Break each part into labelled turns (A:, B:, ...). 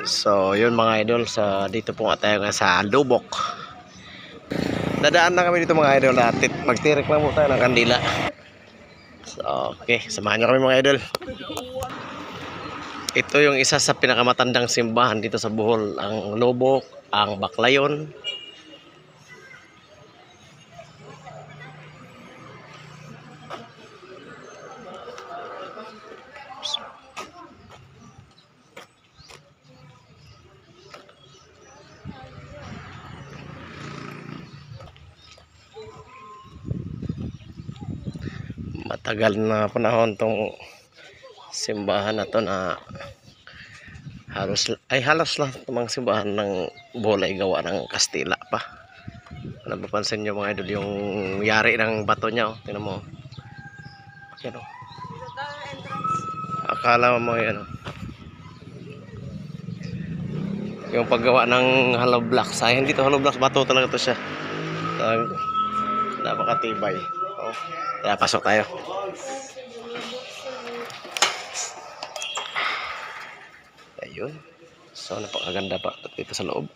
A: So yun mga idol, sa dito po nga tayo sa Lubok. Dadaan na kami dito mga idol at magtirik lang po tayo ng kandila. So okay, samahan nyo kami mga idol. Ito yung isa sa pinakamatandang simbahan dito sa Bohol, ang Lubok, ang Baclayon. Matagal na panahon tong simbahan na to na halos lahat ng mga simbahan ng Bohol ay gawa ng Kastila pa. Napapansin nyo mga idol yung yari ng bato niya, oh. Tingnan mo. Yan, oh. Akala mo yan, oh. Yung paggawa ng hollow blocks, ay hindi to hollow blocks, bato talaga to siya. Napakatibay. Oh. Kaya pasok tayo. Ayun. So napakaganda pa dito sa loob.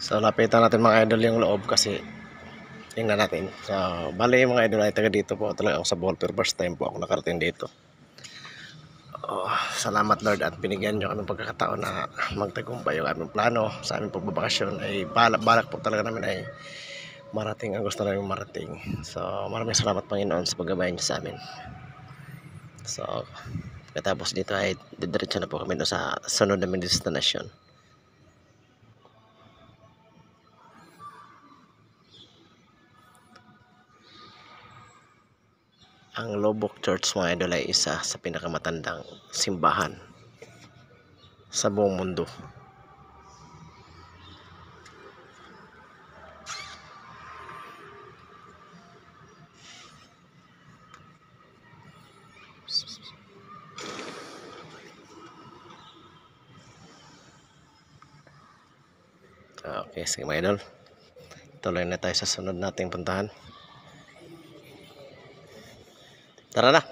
A: So lapitan natin mga idol yung loob kasi tingnan natin. So bali mga idol ay taga dito po talaga ako sa Bohol, pero first time po ako nakarating dito. Salamat Lord at binigyan nyo kami pagkakataon na magtagumpay yung aming plano sa aming pagbabakasyon. Ay balak po talaga namin ay marating ang gusto namin marating. So maraming salamat Panginoon sa paggabayan nyo sa amin. So katapos dito ay didiretso na po kami sa sunod namin destinasyon. Ang Lubok Church mga idol ay isa sa pinakamatandang simbahan sa buong mundo. Okay, sige mga idol. Tuloy na tayo sa sunod nating puntahan. Tara na!